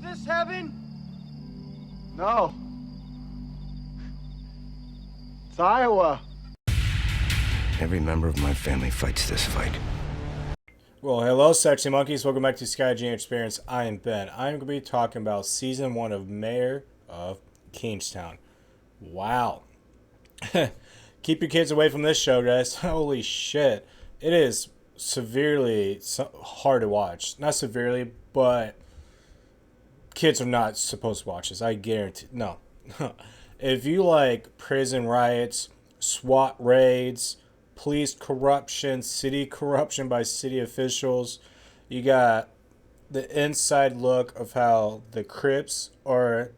this heaven? No. It's Iowa. Every member of my family fights this fight. Well, hello, sexy monkeys. Welcome back to Sky Gene Experience. I am Ben. I'm going to be talking about Season 1 of Mayor of Kingstown. Wow. Keep your kids away from this show, guys. Holy shit. It is severely hard to watch. Not severely, but kids are not supposed to watch this. I guarantee. No. If you like prison riots, SWAT raids, police corruption, city corruption by city officials, you got the inside look of how the Crips are,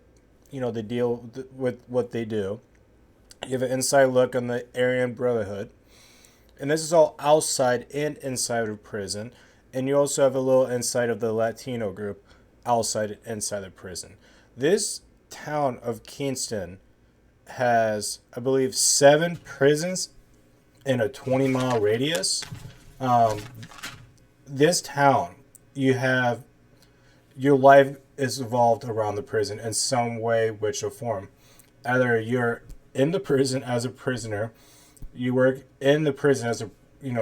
they deal with what they do. You have an inside look on the Aryan Brotherhood. And this is all outside and inside of prison. And you also have a little inside of the Latino group outside and inside of prison. This town of Kingstown has, I believe, 7 prisons in a 20-mile radius. This town, you have your life is evolved around the prison in some way, which or form. Either you're in the prison as a prisoner, you work in the prison as a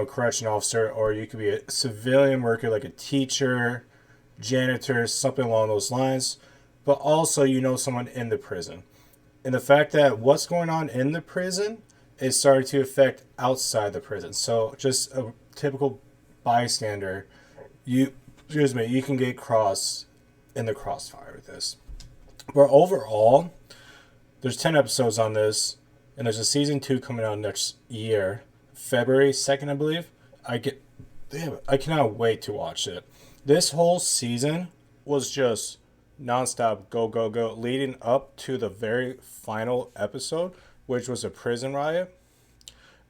correction officer, or you could be a civilian worker like a teacher, janitor, something along those lines. But also someone in the prison. And the fact that what's going on in the prison is starting to affect outside the prison. So just a typical bystander, you can get in the crossfire with this. But overall, there's 10 episodes on this, and there's a season 2 coming out next year, February 2nd, I believe. I cannot wait to watch it. This whole season was just nonstop go, go, go, leading up to the very final episode, which was a prison riot.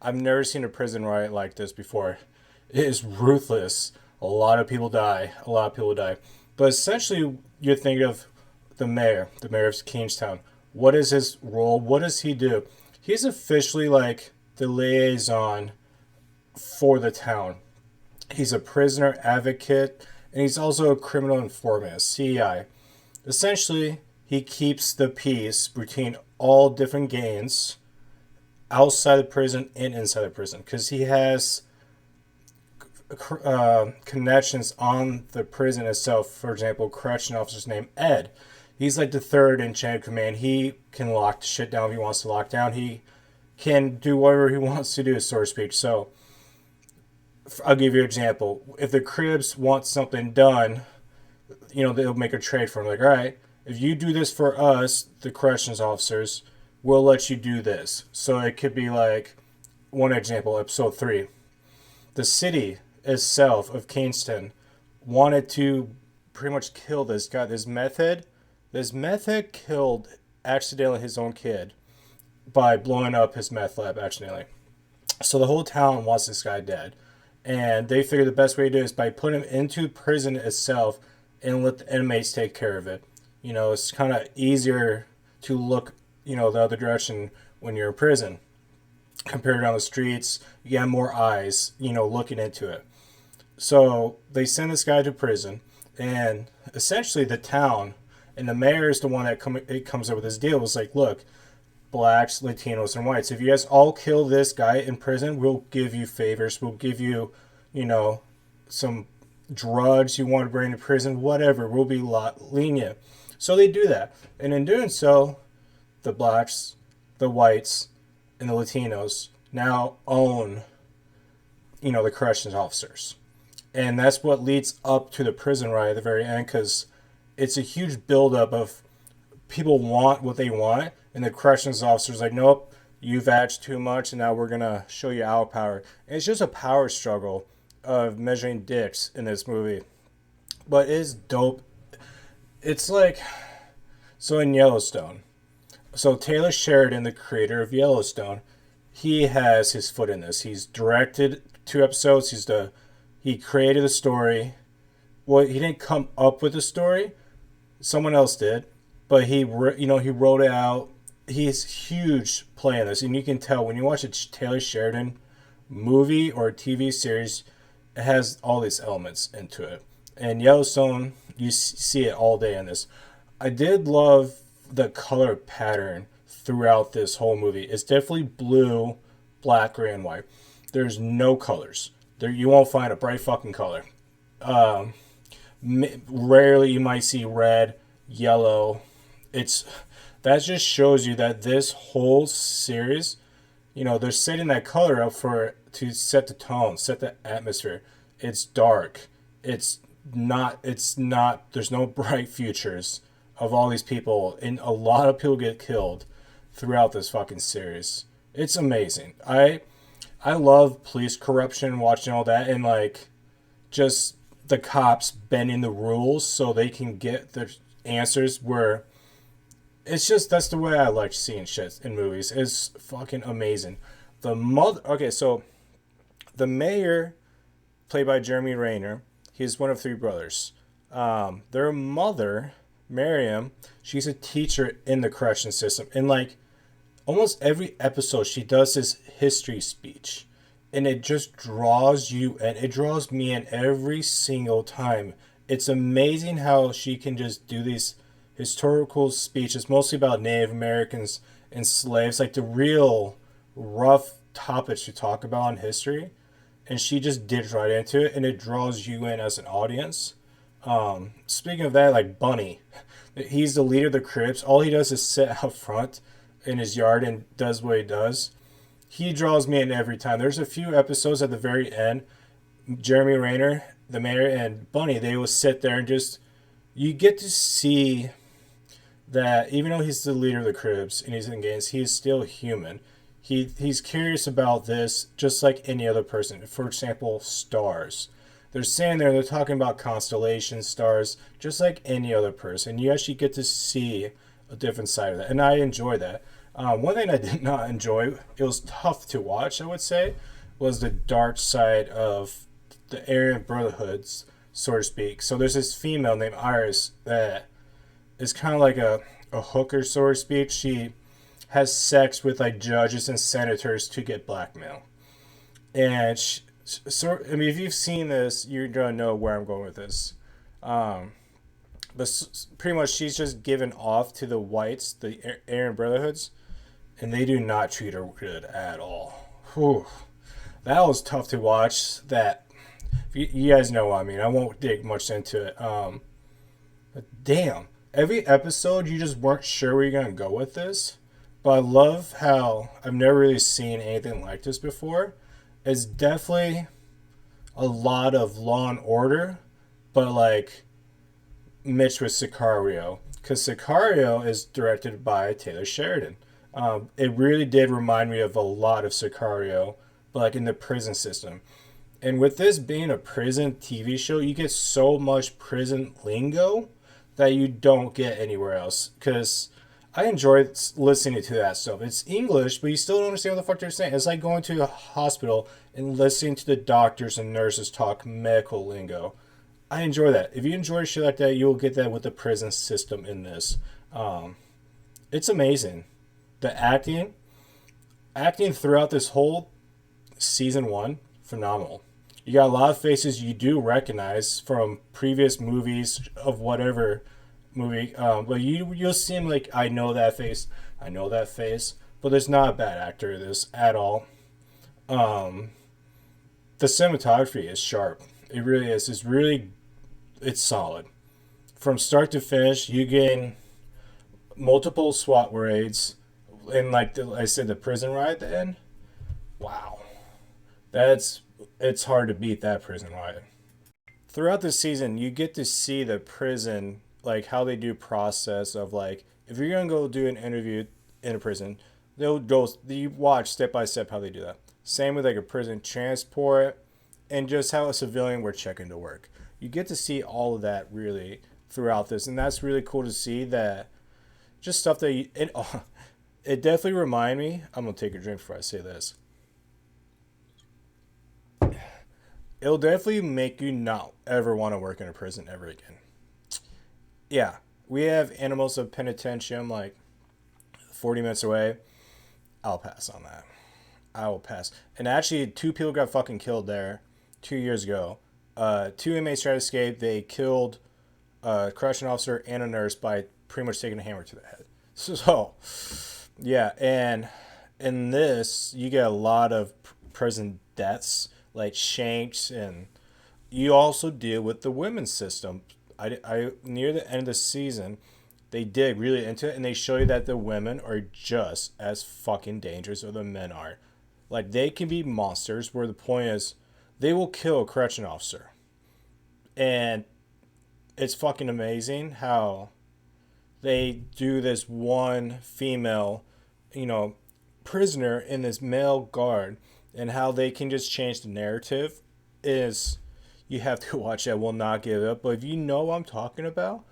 I've never seen a prison riot like this before. It is ruthless. A lot of people die. But essentially, you think of the mayor of Kingstown. What is his role? What does he do? He's officially like the liaison for the town. He's a prisoner advocate, and he's also a criminal informant, a CI. Essentially, he keeps the peace between all different gangs outside the prison and inside the prison, because he has connections on the prison itself. For example, correction officer's named Ed. He's like the third in chain of command. He can lock shit down if he wants to lock down. He can do whatever he wants to do, so to speak. So, I'll give you an example. If the Cribs want something done, they'll make a trade for him. Like, all right, if you do this for us, the corrections officers, we'll let you do this. So it could be like, one example, episode 3. The city itself of Kingstown wanted to pretty much kill this guy, this meth head. This meth head killed accidentally his own kid by blowing up his meth lab accidentally. So the whole town wants this guy dead. And they figured the best way to do it is by putting him into prison itself and let the inmates take care of it. It's kind of easier to look, the other direction when you're in prison. Compared on the streets, you have more eyes, looking into it. So they send this guy to prison, and essentially the town, and the mayor is the one that comes up with this deal. It's like, look, blacks, Latinos, and whites, if you guys all kill this guy in prison, we'll give you favors. We'll give you, some drugs you want to bring to prison, whatever. We'll be lenient. So they do that. And in doing so, the blacks, the whites, and the Latinos now own, the corrections officers. And that's what leads up to the prison riot at the very end, because it's a huge buildup of people want what they want, and the corrections officers like, nope, you've asked too much, and now we're going to show you our power. And it's just a power struggle of measuring dicks in this movie. But it is dope. It's like, so in Yellowstone, so Taylor Sheridan, the creator of Yellowstone, he has his foot in this. He's directed 2 episodes. He created the story. Well, he didn't come up with the story. Someone else did. But he wrote it out. He's huge play in this. And you can tell when you watch a Taylor Sheridan movie or TV series, it has all these elements into it. And Yellowstone, you see it all day in this. I did love the color pattern throughout this whole movie. It's definitely blue, black, gray, and white. There's no colors. There, you won't find a bright fucking color. Rarely you might see red, yellow. That just shows you that this whole series, they're setting that color up to set the tone, set the atmosphere. It's dark. It's not, there's no bright futures of all these people, and a lot of people get killed throughout this fucking series. It's amazing. I love police corruption, watching all that, and like just the cops bending the rules so they can get their answers. Where it's just, that's the way I like seeing shit in movies. It's fucking amazing. So the mayor, played by Jeremy Renner, he's one of 3 brothers. Their mother, Miriam, she's a teacher in the correction system, and like almost every episode she does this history speech, and it just draws you, and it draws me in every single time. It's amazing how she can just do these historical speeches, mostly about Native Americans and slaves, like the real rough topics you talk about in history, and she just dips right into it, and it draws you in as an audience. Speaking of that, like Bunny, he's the leader of the Crips. All he does is sit out front in his yard and does what he does. He draws me in every time. There's a few episodes at the very end, Jeremy Renner, the mayor, and Bunny, they will sit there and just, you get to see that even though he's the leader of the Crips and he's in gangs, he's still human. He's curious about this just like any other person. For example, stars. They're sitting there, they're talking about constellation stars, just like any other person. You actually get to see a different side of that, and I enjoy that. One thing I did not enjoy, it was tough to watch, I would say, was the dark side of the Aryan Brotherhoods, so to speak. So there's this female named Iris that is kind of like a hooker, so to speak. She has sex with like judges and senators to get blackmail. And if you've seen this, you're gonna know where I'm going with this. But pretty much, she's just given off to the whites, the Aryan Brotherhoods, and they do not treat her good at all. Whew. That was tough to watch. That, you guys know what I mean. I won't dig much into it. But damn, every episode you just weren't sure where you're gonna go with this. But I love how I've never really seen anything like this before. It's definitely a lot of Law and Order, but like mixed with Sicario, because Sicario is directed by Taylor Sheridan. It really did remind me of a lot of Sicario, but like in the prison system. And with this being a prison TV show, you get so much prison lingo that you don't get anywhere else. Because I enjoy listening to that stuff. It's English, but you still don't understand what the fuck they're saying. It's like going to a hospital and listening to the doctors and nurses talk medical lingo. I enjoy that. If you enjoy shit like that, you'll get that with the prison system in this. It's amazing. The acting throughout this whole season 1, phenomenal. You got a lot of faces you do recognize from previous movies of whatever movie, but you'll see him like, I know that face, but there's not a bad actor in this at all. The cinematography is sharp. It really is. It's solid. From start to finish, you gain multiple SWAT raids, and like I said, the prison riot at the end. Wow, it's hard to beat that prison riot. Throughout the season, you get to see the prison, like how they do process of like, if you're gonna go do an interview in a prison, you watch step by step how they do that. Same with like a prison transport, and just how a civilian would check into work. You get to see all of that really throughout this, and that's really cool to see that. Just stuff that it definitely remind me. I'm gonna take a drink before I say this. It'll definitely make you not ever want to work in a prison ever again. Yeah, we have Animals of Penitentium like 40 minutes away. I'll pass on that. I will pass. And actually, 2 people got fucking killed there 2 years ago. 2 inmates tried to escape. They killed a correction officer and a nurse by pretty much taking a hammer to the head. So, yeah, and in this, you get a lot of prison deaths, like shanks, and you also deal with the women's system. I near the end of the season, they dig really into it, and they show you that the women are just as fucking dangerous as the men are. Like, they can be monsters, where the point is, they will kill a correction officer. And it's fucking amazing how they do this one female, prisoner in this male guard, and how they can just change the narrative is, you have to watch that. Will not give up. But if you know what I'm talking about,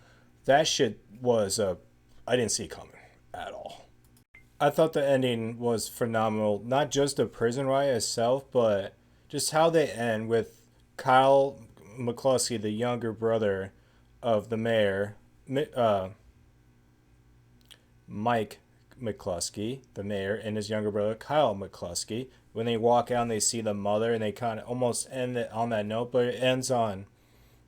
that shit was I didn't see it coming at all. I thought the ending was phenomenal. Not just the prison riot itself, but just how they end with Kyle McLusky, the younger brother of the mayor, Mike McLusky, the mayor, and his younger brother Kyle McLusky. When they walk out and they see the mother, and they kind of almost end it on that note, but it ends on,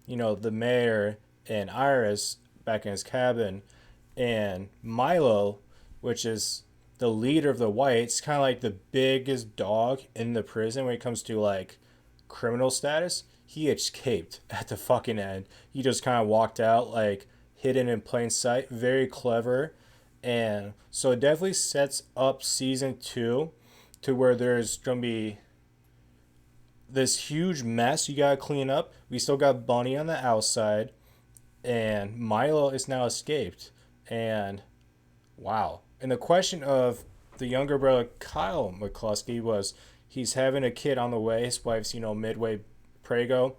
the mayor and Iris back in his cabin, and Milo, which is the leader of the whites, kind of like the biggest dog in the prison when it comes to like criminal status. He escaped at the fucking end. He just kind of walked out, like hidden in plain sight. Very clever. And so it definitely sets up season 2 to where there's going to be this huge mess you got to clean up. We still got Bunny on the outside, and Milo is now escaped. And wow. And the question of the younger brother Kyle McLusky was, he's having a kid on the way. His wife's, midway prego,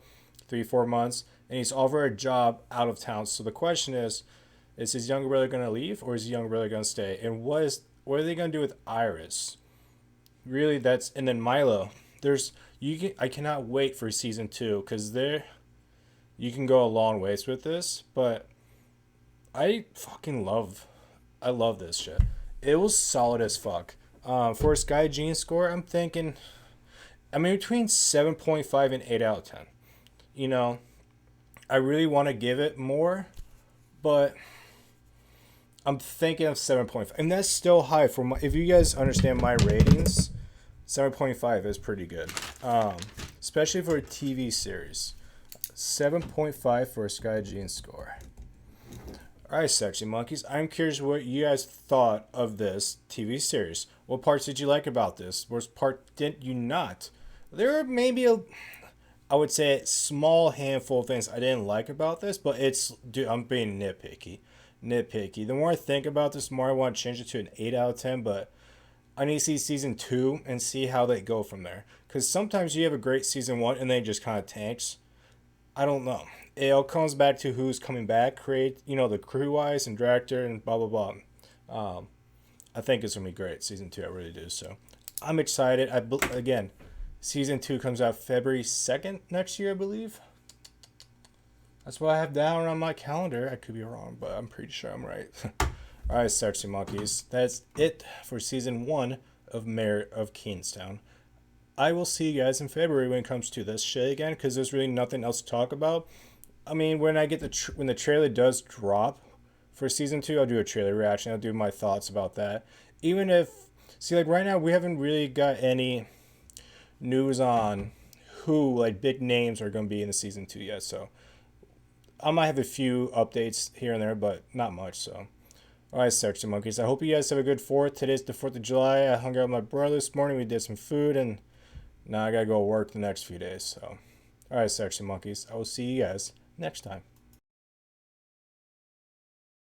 3-4 months, and he's offered a job out of town. So the question is his younger brother going to leave, or is his younger brother going to stay? And what are they going to do with Iris? Really, and then Milo. I cannot wait for season 2, because you can go a long ways with this, but I love this shit. It was solid as fuck. For a Sky Gene score, I'm thinking, between 7.5 and 8 out of 10. I really want to give it more, but I'm thinking of 7.5. And that's still high for if you guys understand my ratings, 7.5 is pretty good. Especially for a TV series. 7.5 for a Sky Gene score. Alright, Sexy Monkeys, I'm curious what you guys thought of this TV series. What parts did you like about this? What part did you not? There are maybe I would say a small handful of things I didn't like about this, but I'm being nitpicky. The more I think about this, the more I want to change it to an 8 out of 10, but I need to see season 2 and see how they go from there. Because sometimes you have a great season 1 and then it just kind of tanks. I don't know. It all comes back to who's coming back, the crew-wise and director and blah, blah, blah. I think it's going to be great, season 2, I really do. So I'm excited. Again, season 2 comes out February 2nd next year, I believe. That's what I have down on my calendar. I could be wrong, but I'm pretty sure I'm right. All right, Sexy Monkeys. That's it for season 1 of Mayor of Kingstown. I will see you guys in February when it comes to this shit again, because there's really nothing else to talk about. When I get when the trailer does drop for season 2, I'll do a trailer reaction. I'll do my thoughts about that. Even if, right now we haven't really got any news on who big names are going to be in the season 2 yet. So I might have a few updates here and there, but not much. So, all right, Sexy Monkeys. I hope you guys have a good 4th. Today's the 4th of July. I hung out with my brother this morning. We did some food, and now I got to go work the next few days. So, all right, Sexy Monkeys. I will see you guys next time.